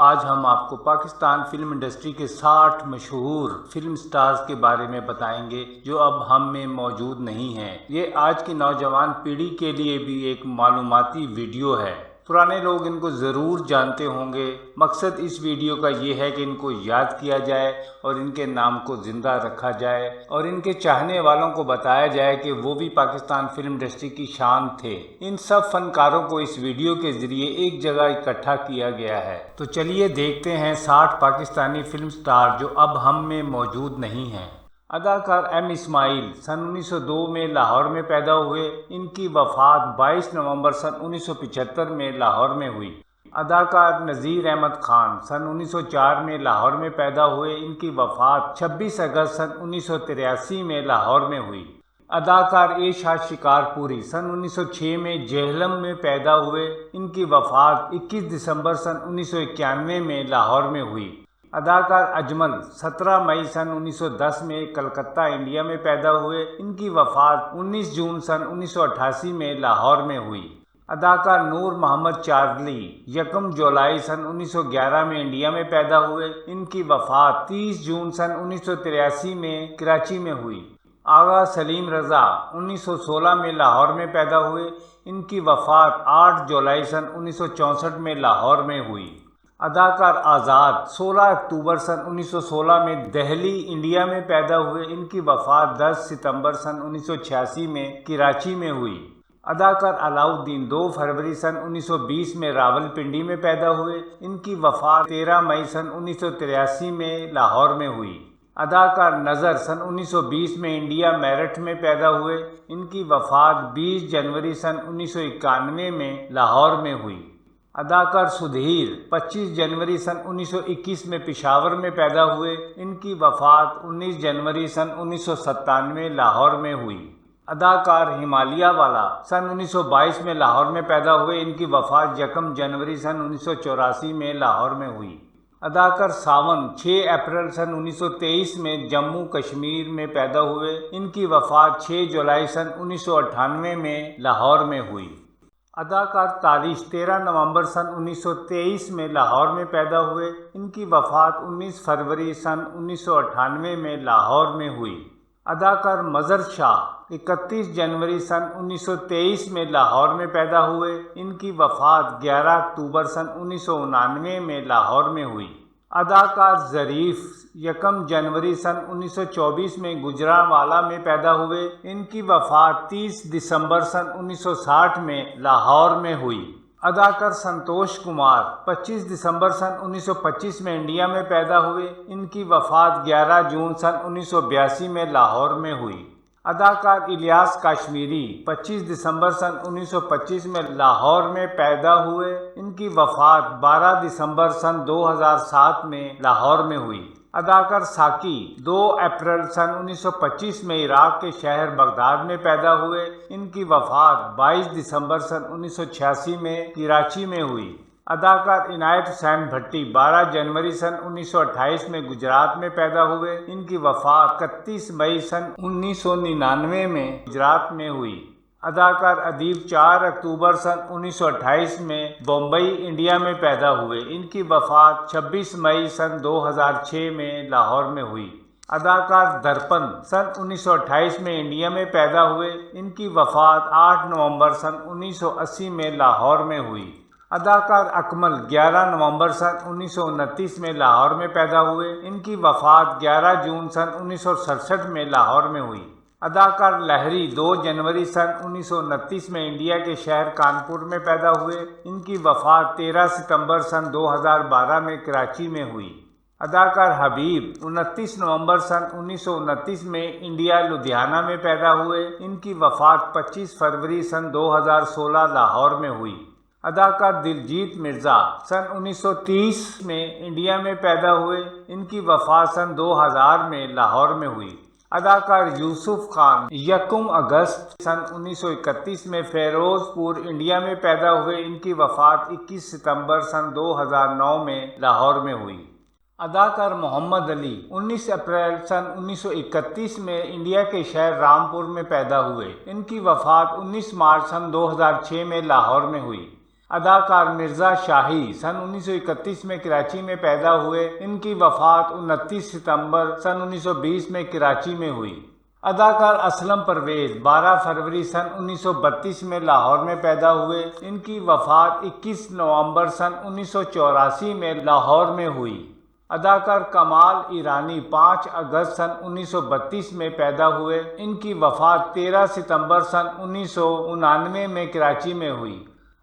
آج ہم آپ کو پاکستان فلم انڈسٹری کے 60 مشہور فلم سٹارز کے بارے میں بتائیں گے جو اب ہم میں موجود نہیں ہیں۔ یہ آج کی نوجوان پیڑھی کے لیے بھی ایک معلوماتی ویڈیو ہے۔ پرانے لوگ ان کو ضرور جانتے ہوں گے۔ مقصد اس ویڈیو کا یہ ہے کہ ان کو یاد کیا جائے اور ان کے نام کو زندہ رکھا جائے اور ان کے چاہنے والوں کو بتایا جائے کہ وہ بھی پاکستان فلم انڈسٹری کی شان تھے۔ ان سب فنکاروں کو اس ویڈیو کے ذریعے ایک جگہ اکٹھا کیا گیا ہے۔ تو چلیے دیکھتے ہیں 60 پاکستانی فلم سٹار جو اب ہم میں موجود نہیں ہیں۔ اداکار ایم اسماعیل سن 1902 میں لاہور میں پیدا ہوئے۔ ان کی وفات 22 نومبر سن 1975 میں لاہور میں ہوئی۔ اداکار نذیر احمد خان سن 1904 میں لاہور میں پیدا ہوئے۔ ان کی وفات 26 اگست سن 1983 میں لاہور میں ہوئی۔ اداکار ارشاد شکارپوری سن 1906 میں جہلم میں پیدا ہوئے۔ ان کی وفات 21 دسمبر سن 1991 میں لاہور میں ہوئی۔ اداکار اجمل 17 مئی سن 1910 میں کلکتہ انڈیا میں پیدا ہوئے۔ ان کی وفات 19 جون سن 1988 میں لاہور میں ہوئی۔ اداکار نور محمد چارلی 1 جولائی سن 1911 میں انڈیا میں پیدا ہوئے۔ ان کی وفات 30 جون سن 1983 میں کراچی میں ہوئی۔ آغا سلیم رضا 1916 میں لاہور میں پیدا ہوئے۔ ان کی وفات 8 جولائی سن 1964 میں لاہور میں ہوئی۔ اداکار آزاد 16 اکتوبر سن 1916 میں دہلی انڈیا میں پیدا ہوئے۔ ان کی وفات 10 ستمبر سن 1986 میں کراچی میں ہوئی۔ اداکار علاؤالدین 2 فروری سن 1920 میں راولپنڈی میں پیدا ہوئے۔ ان کی وفات 13 مئی سن 1983 میں لاہور میں ہوئی۔ اداکار نذر سن 1920 میں انڈیا میرٹھ میں پیدا ہوئے۔ ان کی وفات 20 جنوری سن 1991 میں لاہور میں ہوئی۔ اداکار سدھیر 25 جنوری سن 1921 میں پشاور میں پیدا ہوئے۔ ان کی وفات 19 جنوری سن 1997 لاہور میں ہوئی۔ اداکار ہمالیہ والا سن 1922 میں لاہور میں پیدا ہوئے۔ ان کی وفات 1 جنوری سن 1984 میں لاہور میں ہوئی۔ اداکار ساون 6 اپریل سن 1923 میں جموں کشمیر میں پیدا ہوئے۔ ان کی وفات 6 جولائی سن 1998 میں لاہور میں ہوئی۔ اداکار تاریش 13 نومبر سن 1923 میں لاہور میں پیدا ہوئے۔ ان کی وفات 19 فروری سن 1998 میں لاہور میں ہوئی۔ اداکار مظہر شاہ 31 جنوری سن 1923 میں لاہور میں پیدا ہوئے۔ ان کی وفات 11 اکتوبر سن 1999 میں لاہور میں ہوئی۔ اداکار ظریف 1 جنوری سن 1924 میں گوجرانوالہ میں پیدا ہوئے۔ ان کی وفات 30 دسمبر سن 1960 میں لاہور میں ہوئی۔ اداکار سنتوش کمار 25 دسمبر سن 1925 میں انڈیا میں پیدا ہوئے۔ ان کی وفات 11 جون سن 1982 میں لاہور میں ہوئی۔ اداکار الیاس کاشمیری 25 دسمبر سن 1925 میں لاہور میں پیدا ہوئے۔ ان کی وفات 12 دسمبر سن 2007 میں لاہور میں ہوئی۔ اداکار ساکی 2 اپریل سن 1925 میں عراق کے شہر بغداد میں پیدا ہوئے۔ ان کی وفات 22 دسمبر سن 1986 میں کراچی میں ہوئی۔ اداکار عنایت حسین بھٹی 12 جنوری سن 1928 میں گجرات میں پیدا ہوئے۔ ان کی وفات 31 مئی سن 1999 میں گجرات میں ہوئی۔ اداکار ادیب 4 اکتوبر سن 1928 میں بمبئی انڈیا میں پیدا ہوئے۔ ان کی وفات 26 مئی سن 2006 میں لاہور میں ہوئی۔ اداکار درپن سن 1928 میں انڈیا میں پیدا ہوئے۔ ان کی وفات 8 نومبر سن 1980 میں لاہور میں ہوئی۔ اداکار اکمل 11 نومبر سن 1929 میں لاہور میں پیدا ہوئے۔ ان کی وفات 11 جون سن 1967 میں لاہور میں ہوئی۔ اداکار لہری 2 جنوری سن 1929 میں انڈیا کے شہر کانپور میں پیدا ہوئے۔ ان کی وفات 13 ستمبر سن 2012 میں کراچی میں ہوئی۔ اداکار حبیب 29 نومبر سن 1929 میں انڈیا لدھیانہ میں پیدا ہوئے۔ ان کی وفات 25 فروری سن 2016 لاہور میں ہوئی۔ اداکار دلجیت مرزا سن 1930 میں انڈیا میں پیدا ہوئے۔ ان کی وفات سن 2000 میں لاہور میں ہوئی۔ اداکار یوسف خان 1 اگست سن 1931 میں فیروز پور انڈیا میں پیدا ہوئے۔ ان کی وفات 21 ستمبر سن 2009 میں لاہور میں ہوئی۔ اداکار محمد علی 19 اپریل سن 1931 میں انڈیا کے شہر رامپور میں پیدا ہوئے۔ ان کی وفات 19 مارچ سن 2006 میں لاہور میں ہوئی۔ اداکار مرزا شاہی سن 1931 میں کراچی میں پیدا ہوئے، ان کی وفات 29 ستمبر سن 1920 میں کراچی میں ہوئی۔ اداکار اسلم پرویز 12 فروری سن 1932 میں لاہور میں پیدا ہوئے، ان کی وفات 21 نومبر سن 1984 میں لاہور میں ہوئی۔ اداکار کمال ایرانی 5 اگست سن 1932 میں پیدا ہوئے، ان کی وفات 13 ستمبر سن 1999 میں کراچی میں ہوئی۔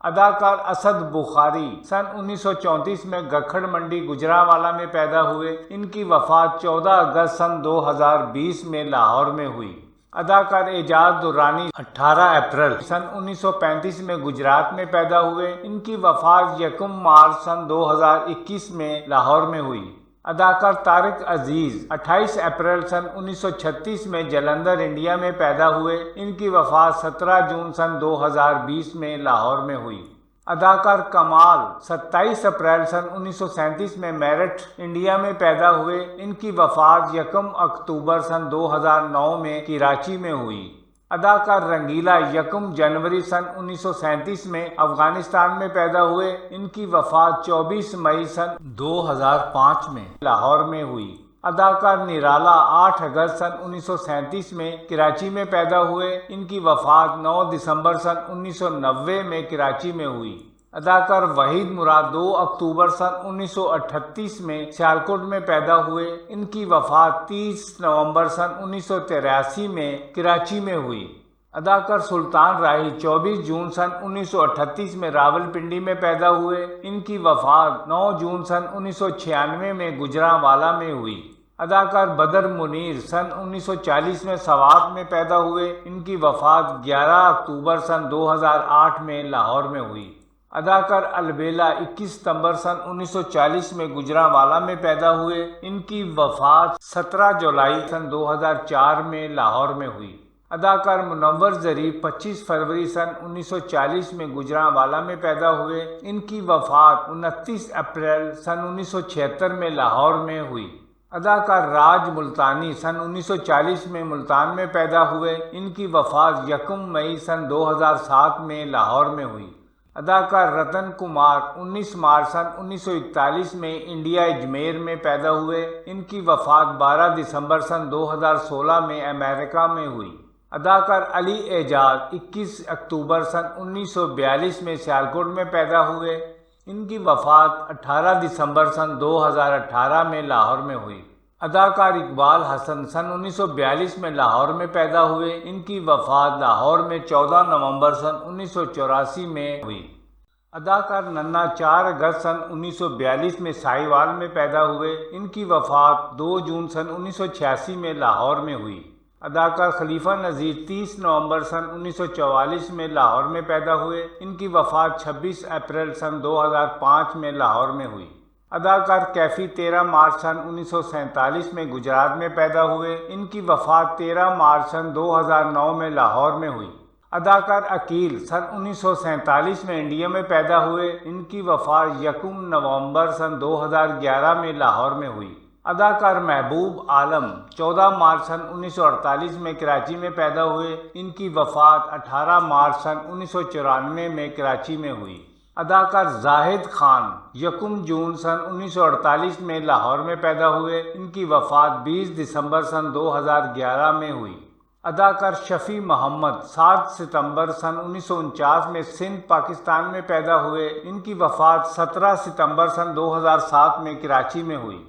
اداکار اسد بخاری سن 1934 میں گکھڑ منڈی گجرانوالہ میں پیدا ہوئے، ان کی وفات 14 اگست سن 2020 میں لاہور میں ہوئی۔ اداکار اعجاز درانی 18 اپریل سن 1935 میں گجرات میں پیدا ہوئے، ان کی وفات 1 مارچ سن 2021 میں لاہور میں ہوئی۔ اداکار طارق عزیز 28 اپریل سن 1936 میں جلندھر انڈیا میں پیدا ہوئے، ان کی وفات 17 جون سن 2020 میں لاہور میں ہوئی۔ اداکار کمال 27 اپریل سن 1937 میں میرٹھ انڈیا میں پیدا ہوئے، ان کی وفات 1 اکتوبر سن 2009 میں کراچی میں ہوئی۔ اداکار رنگیلا 1 جنوری سن 1937 میں افغانستان میں پیدا ہوئے، ان کی وفات 24 مئی سن 2005 میں لاہور میں ہوئی۔ اداکار نرالا 8 اگست سن 1937 میں کراچی میں پیدا ہوئے، ان کی وفات 9 دسمبر سن 1990 میں کراچی میں ہوئی۔ اداکار وحید مراد 2 اکتوبر سن 1938 میں سیالکوٹ میں پیدا ہوئے، ان کی وفات 30 نومبر سن 1983 میں کراچی میں ہوئی۔ اداکار سلطان راہی 24 جون سن 1938 میں راولپنڈی میں پیدا ہوئے، ان کی وفات 9 جون سن 1996 میں گجرانوالہ میں ہوئی۔ اداکار بدر منیر سن 1940 میں سوات میں پیدا ہوئے، ان کی وفات 11 اکتوبر سن 2008 میں لاہور میں ہوئی۔ اداکار البیلا 21 ستمبر سن 1940 میں گجرانوالہ میں پیدا ہوئے، ان کی وفات 17 جولائی سن 2004 میں لاہور میں ہوئی۔ اداکار منور ظریف 25 فروری سن 1940 میں گجرانوالہ میں پیدا ہوئے، ان کی وفات 29 اپریل سن 1976 میں لاہور میں ہوئی۔ اداکار راج ملتانی سن 1940 میں ملتان میں پیدا ہوئے، ان کی وفات 1 مئی سن 2007 میں لاہور میں ہوئی۔ اداکار رتن کمار 19 مارچ سن 1941 میں انڈیا اجمیر میں پیدا ہوئے، ان کی وفات 12 دسمبر سن 2016 میں امریکہ میں ہوئی۔ اداکار علی اعجاز 21 اکتوبر سن 1942 میں سیالکوٹ میں پیدا ہوئے، ان کی وفات 18 دسمبر سن 2018 میں لاہور میں ہوئی۔ اداکار اقبال حسن سن 1942 میں لاہور میں پیدا ہوئے، ان کی وفات لاہور میں 14 نومبر سن 1984 میں ہوئی۔ اداکار ننا 4 اگست سن 1942 میں ساہیوال میں پیدا ہوئے، ان کی وفات 2 جون سن 1986 میں لاہور میں ہوئی۔ اداکار خلیفہ نذیر 30 نومبر سن 1944 میں لاہور میں پیدا ہوئے، ان کی وفات 26 اپریل سن 2005 میں لاہور میں ہوئی۔ اداکار کیفی 13 مارچ سن 1947 میں گجرات میں پیدا ہوئے، ان کی وفات 13 مارچ سن 2009 میں لاہور میں ہوئی۔ اداکار عقیل سن 1947 میں انڈیا میں پیدا ہوئے، ان کی وفات 1 نومبر سن 2011 میں لاہور میں ہوئی۔ اداکار محبوب عالم 14 مارچ سن 1948 میں کراچی میں پیدا ہوئے، ان کی وفات 18 مارچ سن 1994 میں کراچی میں ہوئی۔ اداکار زاہد خان 1 جون سن 1948 میں لاہور میں پیدا ہوئے، ان کی وفات 20 دسمبر سن 2011 میں ہوئی۔ اداکار شفیع محمد 7 ستمبر سن 1949 میں سندھ پاکستان میں پیدا ہوئے، ان کی وفات 17 ستمبر سن 2007 میں کراچی میں ہوئی۔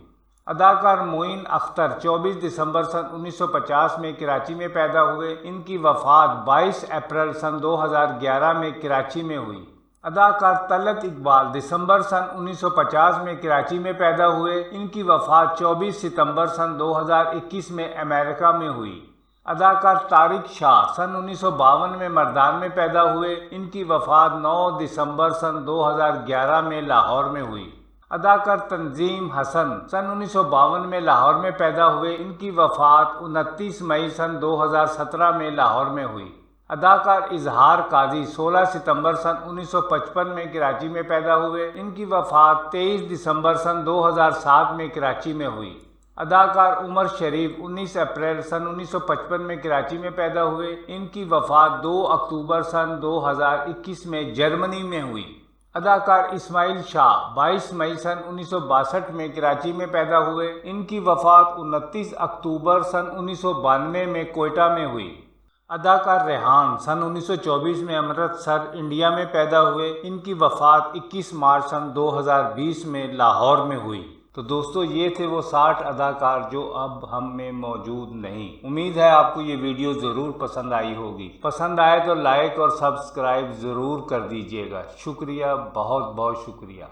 اداکار معین اختر 24 دسمبر سن 1950 میں کراچی میں پیدا ہوئے، ان کی وفات 22 اپریل سن 2011 میں کراچی میں ہوئی۔ اداکار طلعت اقبال دسمبر سن 1950 میں کراچی میں پیدا ہوئے، ان کی وفات 24 ستمبر سن 2021 میں امریکہ میں ہوئی۔ اداکار طارق شاہ سن 1952 میں مردان میں پیدا ہوئے، ان کی وفات 9 دسمبر سن 2011 میں لاہور میں ہوئی۔ اداکار تنظیم حسن سن 1952 میں لاہور میں پیدا ہوئے، ان کی وفات 29 مئی سن 2017 میں لاہور میں ہوئی۔ اداکار اظہار قاضی 16 ستمبر سن 1955 میں کراچی میں پیدا ہوئے، ان کی وفات 23 دسمبر سن 2007 میں کراچی میں ہوئی۔ اداکار عمر شریف 19 اپریل سن 1955 میں کراچی میں پیدا ہوئے، ان کی وفات 2 اکتوبر سن 2021 میں جرمنی میں ہوئی۔ اداکار اسماعیل شاہ 22 مئی سن 1962 میں کراچی میں پیدا ہوئے۔ ان کی وفات 29 اکتوبر سن 1992 میں کوئٹہ میں ہوئی۔ اداکار ریحان سن 1924 میں امرتسر انڈیا میں پیدا ہوئے۔ ان کی وفات 21 مارچ سن 2020 میں لاہور میں ہوئی۔ تو دوستو، یہ تھے وہ 60 اداکار جو اب ہم میں موجود نہیں۔ امید ہے آپ کو یہ ویڈیو ضرور پسند آئی ہوگی۔ پسند آئے تو لائک اور سبسکرائب ضرور کر دیجیے گا۔ شکریہ، بہت بہت شکریہ۔